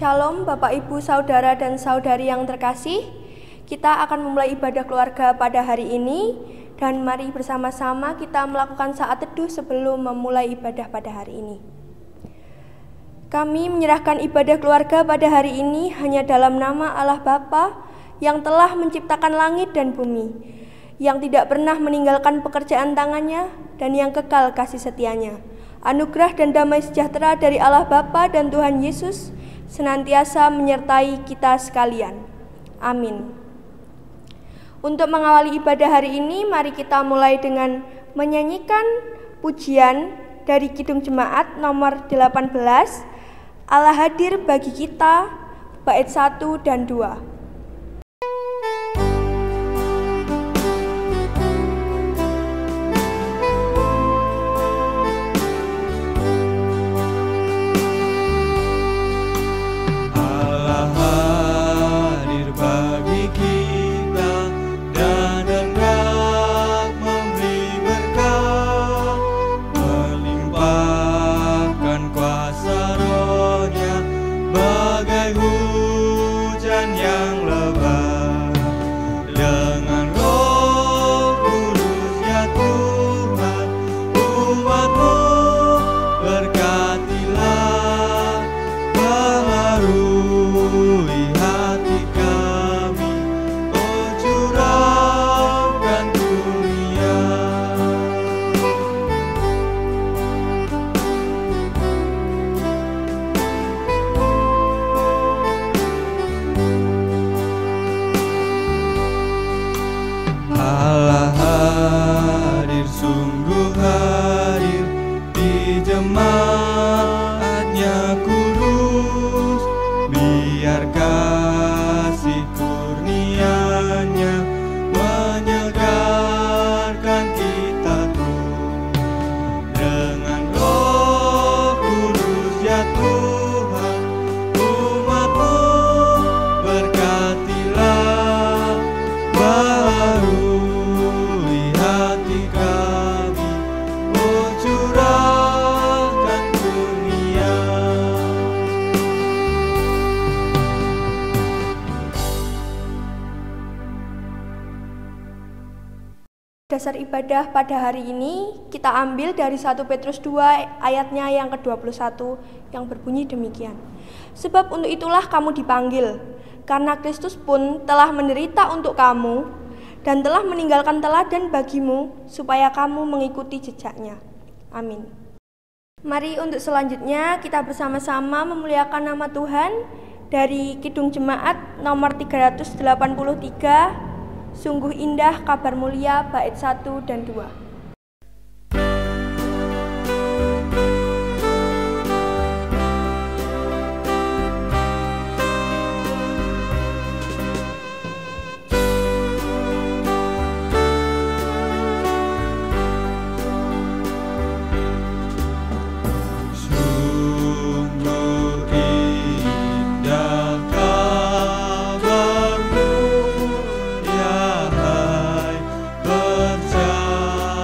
Shalom Bapak Ibu Saudara dan Saudari yang terkasih. Kita akan memulai ibadah keluarga pada hari ini. Dan mari bersama-sama kita melakukan saat teduh sebelum memulai ibadah pada hari ini. Kami menyerahkan ibadah keluarga pada hari ini hanya dalam nama Allah Bapa yang telah menciptakan langit dan bumi, yang tidak pernah meninggalkan pekerjaan tangannya dan yang kekal kasih setianya. Anugerah dan damai sejahtera dari Allah Bapa dan Tuhan Yesus senantiasa menyertai kita sekalian. Amin. Untuk mengawali ibadah hari ini, mari kita mulai dengan menyanyikan pujian dari Kidung Jemaat nomor 18, Allah hadir bagi kita, bait 1 dan 2. Dasar ibadah pada hari ini kita ambil dari 1 Petrus 2 ayatnya yang ke-21 yang berbunyi demikian. Sebab untuk itulah kamu dipanggil, karena Kristus pun telah menderita untuk kamu dan telah meninggalkan teladan bagimu supaya kamu mengikuti jejaknya. Amin. Mari untuk selanjutnya kita bersama-sama memuliakan nama Tuhan dari Kidung Jemaat nomor 383. Sungguh indah kabar mulia bait 1 dan 2. Percaya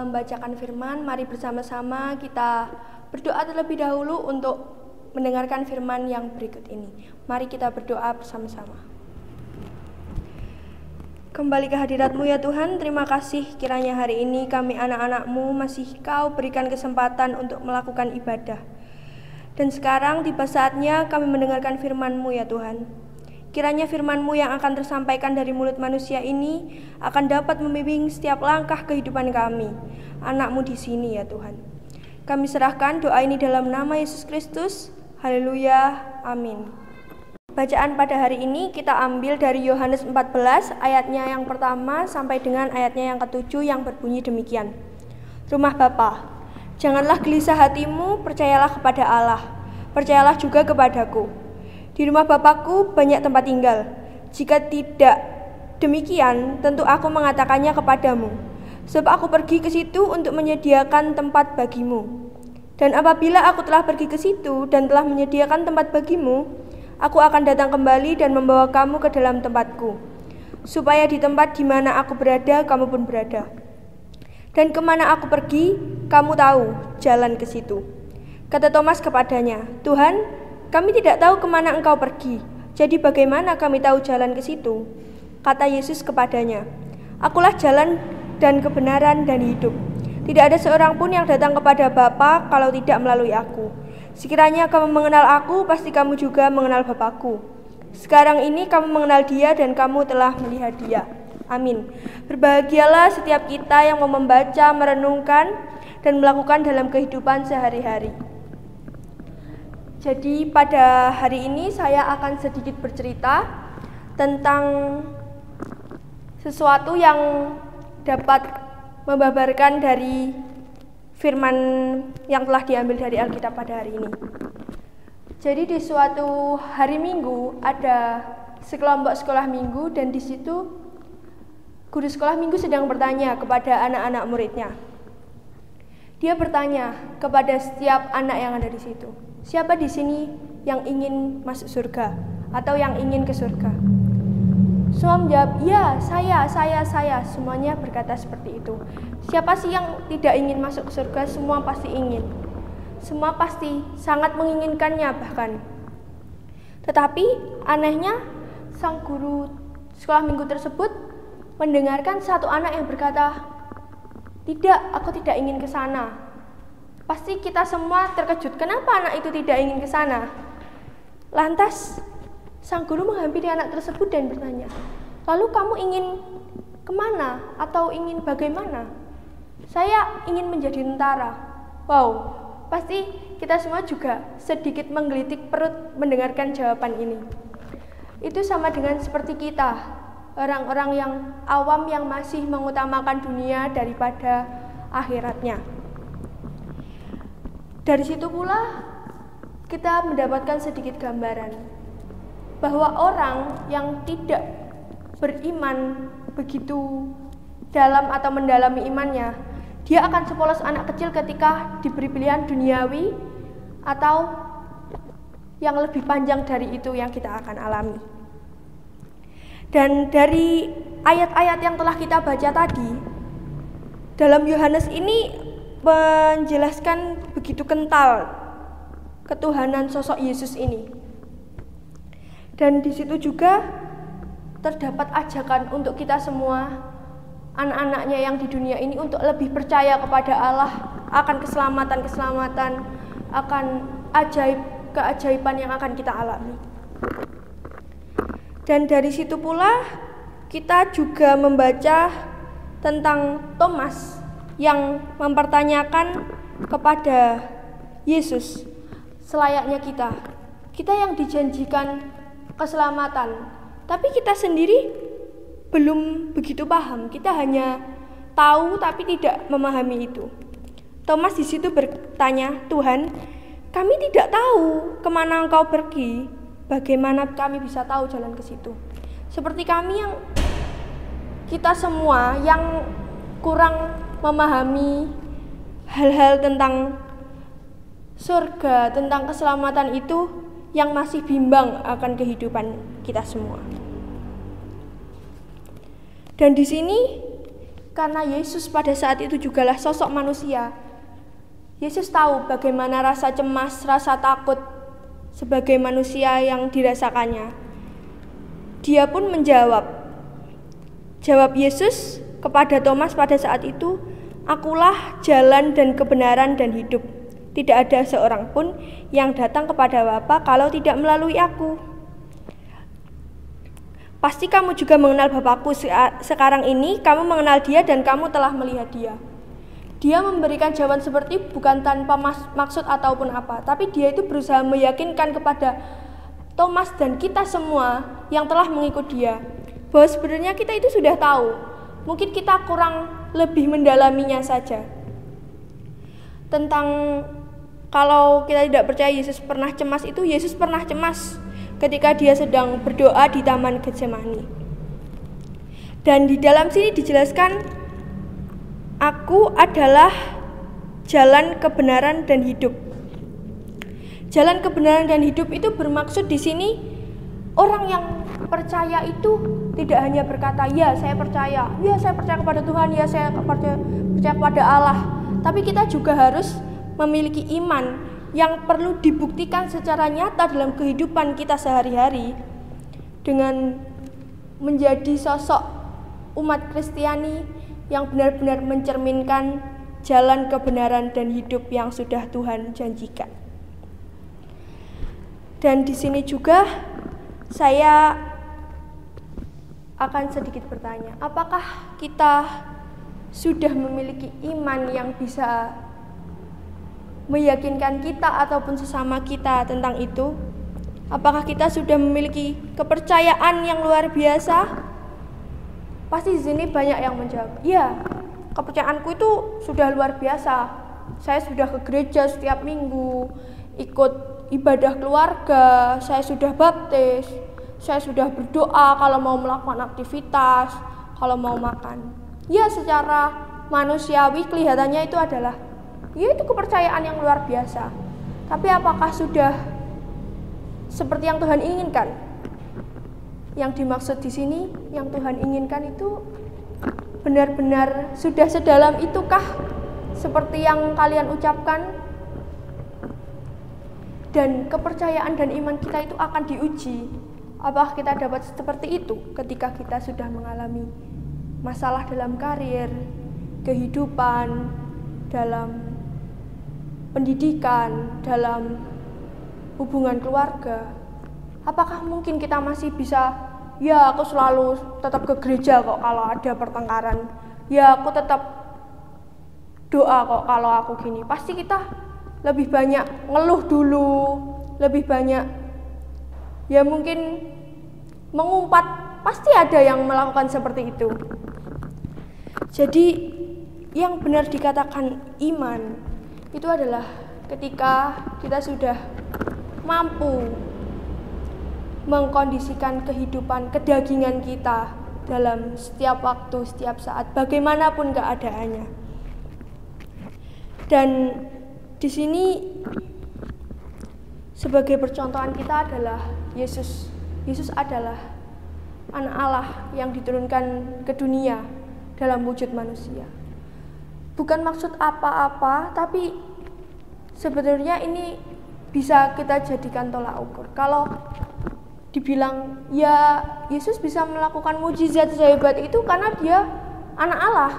membacakan firman, mari bersama-sama kita berdoa terlebih dahulu untuk mendengarkan firman yang berikut ini. Mari kita berdoa bersama-sama. Kembali ke hadirat-Mu ya Tuhan, terima kasih kiranya hari ini kami anak-anak-Mu masih Kau berikan kesempatan untuk melakukan ibadah. Dan sekarang tiba saatnya kami mendengarkan firman-Mu ya Tuhan. Kiranya firman-Mu yang akan tersampaikan dari mulut manusia ini akan dapat membimbing setiap langkah kehidupan kami, anak-Mu di sini ya Tuhan. Kami serahkan doa ini dalam nama Yesus Kristus. Haleluya, amin. Bacaan pada hari ini kita ambil dari Yohanes 14 ayatnya yang pertama sampai dengan ayatnya yang ke-7 yang berbunyi demikian. Rumah Bapa, janganlah gelisah hatimu, percayalah kepada Allah, percayalah juga kepadaku. Di rumah Bapakku banyak tempat tinggal. Jika tidak demikian, tentu aku mengatakannya kepadamu. Sebab aku pergi ke situ untuk menyediakan tempat bagimu. Dan apabila aku telah pergi ke situ dan telah menyediakan tempat bagimu, aku akan datang kembali dan membawa kamu ke dalam tempatku, supaya di tempat di mana aku berada, kamu pun berada. Dan kemana aku pergi, kamu tahu jalan ke situ. Kata Thomas kepadanya, Tuhan, kami tidak tahu kemana engkau pergi, jadi bagaimana kami tahu jalan ke situ? Kata Yesus kepadanya, Akulah jalan dan kebenaran dan hidup. Tidak ada seorang pun yang datang kepada Bapa kalau tidak melalui aku. Sekiranya kamu mengenal aku, pasti kamu juga mengenal Bapakku. Sekarang ini kamu mengenal Dia dan kamu telah melihat Dia. Amin. Berbahagialah setiap kita yang mau membaca, merenungkan, dan melakukan dalam kehidupan sehari-hari. Jadi pada hari ini saya akan sedikit bercerita tentang sesuatu yang dapat membabarkan dari firman yang telah diambil dari Alkitab pada hari ini. Jadi di suatu hari Minggu ada sekelompok sekolah minggu dan di situ guru sekolah minggu sedang bertanya kepada anak-anak muridnya. Dia bertanya kepada setiap anak yang ada di situ, siapa di sini yang ingin masuk surga atau yang ingin ke surga? Semua menjawab, ya saya. Semuanya berkata seperti itu. Siapa sih yang tidak ingin masuk ke surga? Semua pasti ingin. Semua pasti sangat menginginkannya bahkan. Tetapi anehnya sang guru sekolah minggu tersebut mendengarkan satu anak yang berkata, tidak, aku tidak ingin ke sana. Pasti kita semua terkejut, kenapa anak itu tidak ingin ke sana? Lantas, sang guru menghampiri anak tersebut dan bertanya, lalu kamu ingin kemana atau ingin bagaimana? Saya ingin menjadi tentara. Wow, pasti kita semua juga sedikit menggelitik perut mendengarkan jawaban ini. Itu sama dengan seperti kita, orang-orang yang awam yang masih mengutamakan dunia daripada akhiratnya. Dari situ pula kita mendapatkan sedikit gambaran bahwa orang yang tidak beriman begitu dalam atau mendalami imannya, dia akan sepolos anak kecil ketika diberi pilihan duniawi atau yang lebih panjang dari itu yang kita akan alami. Dan dari ayat-ayat yang telah kita baca tadi, dalam Yohanes ini menjelaskan begitu kental ketuhanan sosok Yesus ini. Dan di situ juga terdapat ajakan untuk kita semua, anak-anaknya yang di dunia ini, untuk lebih percaya kepada Allah, akan keselamatan-keselamatan, akan keajaiban yang akan kita alami. Dan dari situ pula kita juga membaca tentang Thomas yang mempertanyakan kepada Yesus, selayaknya kita yang dijanjikan keselamatan, tapi kita sendiri belum begitu paham, kita hanya tahu tapi tidak memahami itu. Thomas di situ bertanya, Tuhan, kami tidak tahu kemana Engkau pergi, bagaimana kami bisa tahu jalan ke situ? Seperti kami yang kita semua yang kurang memahami hal-hal tentang surga, tentang keselamatan itu, yang masih bimbang akan kehidupan kita semua. Dan di sini karena Yesus pada saat itu jugalah sosok manusia. Yesus tahu bagaimana rasa cemas, rasa takut sebagai manusia yang dirasakannya. Dia pun menjawab. Jawab Yesus kepada Thomas pada saat itu, "Akulah jalan dan kebenaran dan hidup. Tidak ada seorang pun yang datang kepada Bapa kalau tidak melalui aku." Pasti kamu juga mengenal Bapakku sekarang ini, kamu mengenal dia dan kamu telah melihat dia. Dia memberikan jawaban seperti bukan tanpa maksud ataupun apa, tapi dia itu berusaha meyakinkan kepada Thomas dan kita semua yang telah mengikut dia, bahwa sebenarnya kita itu sudah tahu, mungkin kita kurang lebih mendalaminya saja. Tentang kalau kita tidak percaya Yesus pernah cemas, itu Yesus pernah cemas ketika dia sedang berdoa di Taman Getsemani. Dan di dalam sini dijelaskan, "Aku adalah jalan, kebenaran, dan hidup." Jalan, kebenaran, dan hidup itu bermaksud di sini orang yang percaya itu tidak hanya berkata, "Ya, saya percaya kepada Tuhan, ya saya percaya kepada Allah." Tapi kita juga harus memiliki iman yang perlu dibuktikan secara nyata dalam kehidupan kita sehari-hari dengan menjadi sosok umat Kristiani yang benar-benar mencerminkan jalan kebenaran dan hidup yang sudah Tuhan janjikan. Dan di sini juga saya akan sedikit bertanya, apakah kita sudah memiliki iman yang bisa meyakinkan kita ataupun sesama kita tentang itu? Apakah kita sudah memiliki kepercayaan yang luar biasa? Pasti di sini banyak yang menjawab, "Ya, kepercayaanku itu sudah luar biasa. Saya sudah ke gereja setiap minggu, ikut ibadah keluarga, saya sudah baptis, saya sudah berdoa kalau mau melakukan aktivitas, kalau mau makan." Ya, secara manusiawi kelihatannya itu adalah itu kepercayaan yang luar biasa. Tapi apakah sudah seperti yang Tuhan inginkan? Yang dimaksud di sini, yang Tuhan inginkan itu benar-benar sudah sedalam itukah seperti yang kalian ucapkan? Dan kepercayaan dan iman kita itu akan diuji. Apakah kita dapat seperti itu ketika kita sudah mengalami masalah dalam karir, kehidupan, dalam pendidikan, dalam hubungan keluarga? Apakah mungkin kita masih bisa, "Ya, aku selalu tetap ke gereja kok kalau ada pertengkaran. Ya, aku tetap doa kok kalau aku gini." Pasti kita lebih banyak ngeluh dulu, lebih banyak ya mungkin mengumpat. Pasti ada yang melakukan seperti itu. Jadi yang benar dikatakan iman itu adalah ketika kita sudah mampu mengkondisikan kehidupan kedagingan kita dalam setiap waktu, setiap saat, bagaimanapun keadaannya. Dan di sini sebagai percontohan kita adalah Yesus. Yesus adalah Anak Allah yang diturunkan ke dunia dalam wujud manusia. Bukan maksud apa-apa, tapi sebenarnya ini bisa kita jadikan tolak ukur. Kalau dibilang, ya Yesus bisa melakukan mujizat sehebat itu karena dia Anak Allah,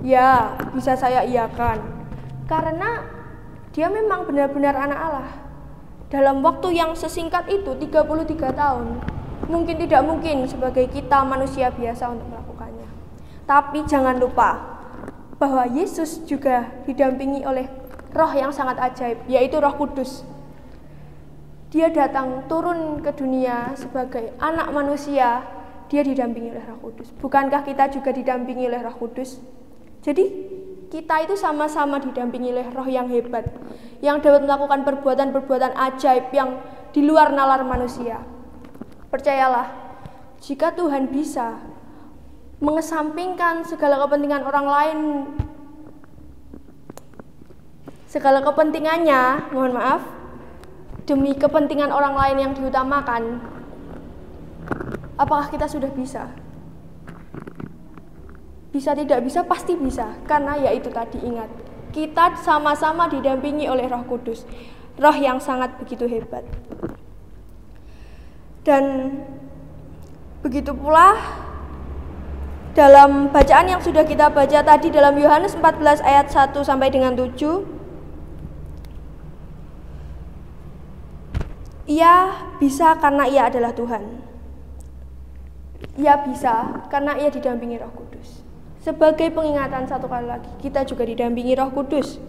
ya bisa saya iyakan. Karena dia memang benar-benar Anak Allah. Dalam waktu yang sesingkat itu, 33 tahun, mungkin tidak mungkin sebagai kita manusia biasa untuk melakukannya. Tapi jangan lupa bahwa Yesus juga didampingi oleh Roh yang sangat ajaib, yaitu Roh Kudus. Dia datang turun ke dunia sebagai anak manusia, dia didampingi oleh Roh Kudus. Bukankah kita juga didampingi oleh Roh Kudus? Jadi kita itu sama-sama didampingi oleh Roh yang hebat, yang dapat melakukan perbuatan-perbuatan ajaib yang di luar nalar manusia. Percayalah, jika Tuhan bisa mengesampingkan segala kepentingan orang lain, segala kepentingannya, mohon maaf, demi kepentingan orang lain yang diutamakan, apakah kita sudah bisa? Bisa tidak bisa, pasti bisa. Karena ya itu tadi, ingat, kita sama-sama didampingi oleh Roh Kudus, Roh yang sangat begitu hebat. Dan begitu pula dalam bacaan yang sudah kita baca tadi dalam Yohanes 14 ayat 1 sampai dengan 7, ia bisa karena ia adalah Tuhan. Ia bisa karena ia didampingi Roh Kudus. Sebagai pengingatan satu kali lagi, kita juga didampingi Roh Kudus.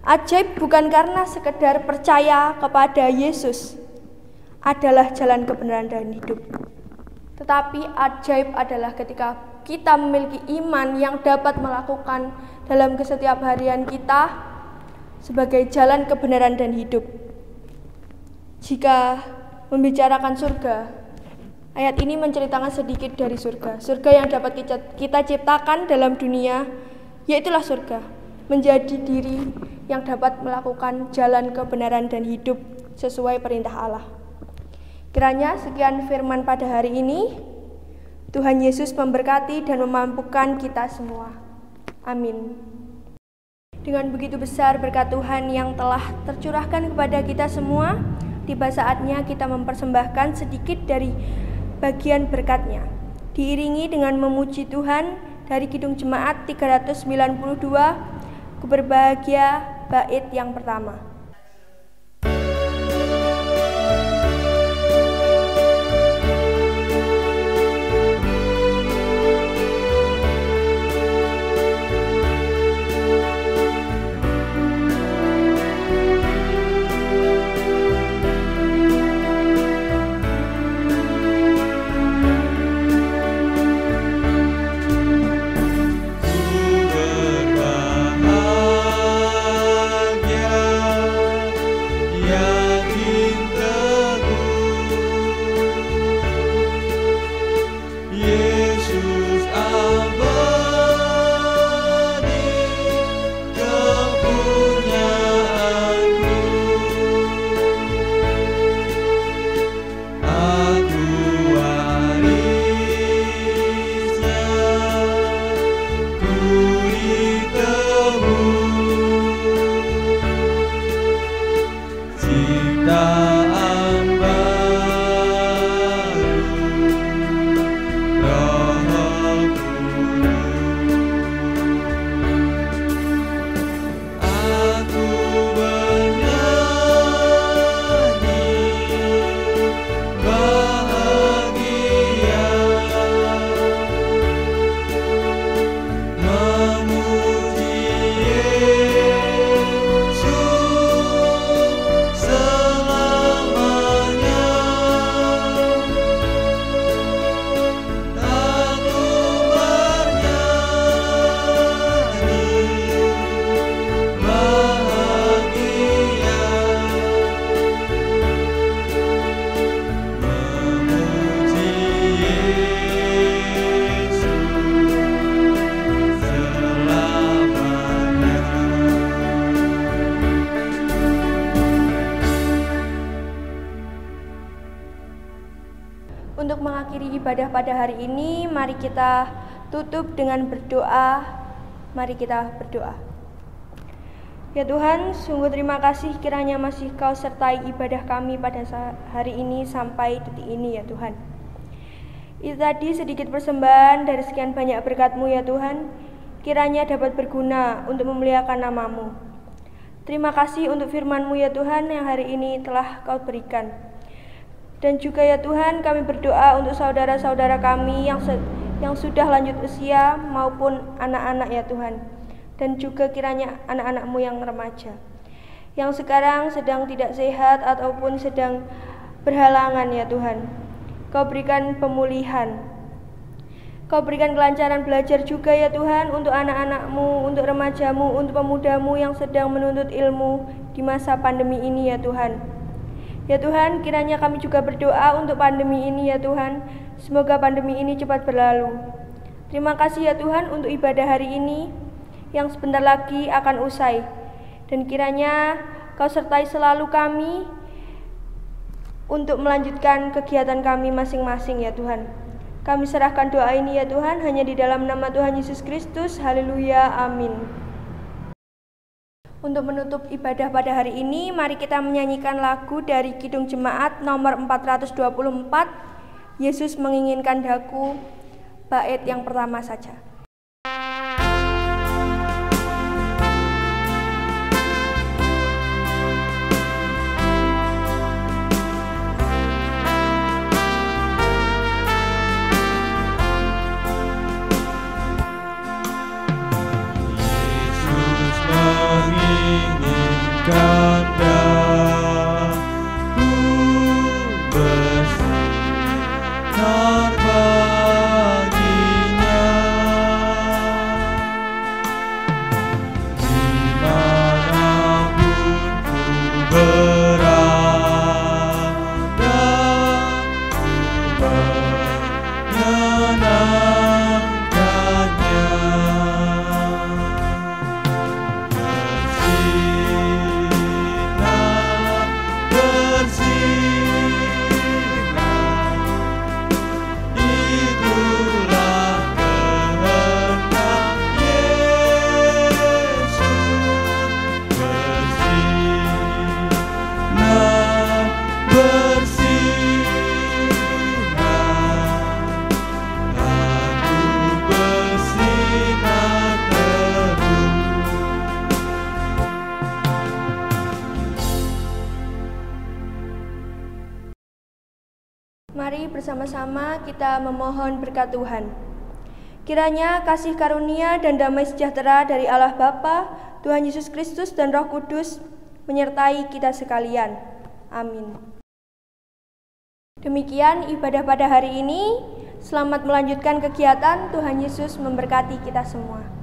Ajaib bukan karena sekedar percaya kepada Yesus adalah jalan kebenaran dan hidup. Tetapi ajaib adalah ketika kita memiliki iman yang dapat melakukan dalam kesetiap harian kita sebagai jalan kebenaran dan hidup. Jika membicarakan surga, ayat ini menceritakan sedikit dari surga. Surga yang dapat kita ciptakan dalam dunia, yaitulah surga, menjadi diri yang dapat melakukan jalan kebenaran dan hidup sesuai perintah Allah. Kiranya sekian firman pada hari ini. Tuhan Yesus memberkati dan memampukan kita semua. Amin. Dengan begitu besar berkat Tuhan yang telah tercurahkan kepada kita semua, tiba saatnya kita mempersembahkan sedikit dari bagian berkat-Nya. Diiringi dengan memuji Tuhan dari Kidung Jemaat 392, Ku berbahagia, bait yang pertama. Untuk mengakhiri ibadah pada hari ini, mari kita tutup dengan berdoa. Mari kita berdoa. Ya Tuhan, sungguh terima kasih kiranya masih Kau sertai ibadah kami pada hari ini sampai detik ini ya Tuhan. Itu tadi sedikit persembahan dari sekian banyak berkat-Mu ya Tuhan, kiranya dapat berguna untuk memuliakan nama-Mu. Terima kasih untuk firman-Mu ya Tuhan yang hari ini telah Kau berikan. Dan juga ya Tuhan, kami berdoa untuk saudara-saudara kami yang sudah lanjut usia maupun anak-anak ya Tuhan. Dan juga kiranya anak-anak-Mu yang remaja, yang sekarang sedang tidak sehat ataupun sedang berhalangan ya Tuhan. Kau berikan pemulihan. Kau berikan kelancaran belajar juga ya Tuhan untuk anak-anak-Mu, untuk remaja-Mu, untuk pemuda-Mu yang sedang menuntut ilmu di masa pandemi ini ya Tuhan. Ya Tuhan, kiranya kami juga berdoa untuk pandemi ini ya Tuhan. Semoga pandemi ini cepat berlalu. Terima kasih ya Tuhan untuk ibadah hari ini yang sebentar lagi akan usai. Dan kiranya Kau sertai selalu kami untuk melanjutkan kegiatan kami masing-masing ya Tuhan. Kami serahkan doa ini ya Tuhan, hanya di dalam nama Tuhan Yesus Kristus. Haleluya, amin. Untuk menutup ibadah pada hari ini, mari kita menyanyikan lagu dari Kidung Jemaat nomor 424, Yesus Menginginkan Daku, bait yang pertama saja. Menginginkan daku bersinar baginya, dimanapun ku berada, ku menyenangkannya. Mari bersama-sama kita memohon berkat Tuhan. Kiranya kasih karunia dan damai sejahtera dari Allah Bapa, Tuhan Yesus Kristus dan Roh Kudus menyertai kita sekalian. Amin. Demikian ibadah pada hari ini. Selamat melanjutkan kegiatan. Tuhan Yesus memberkati kita semua.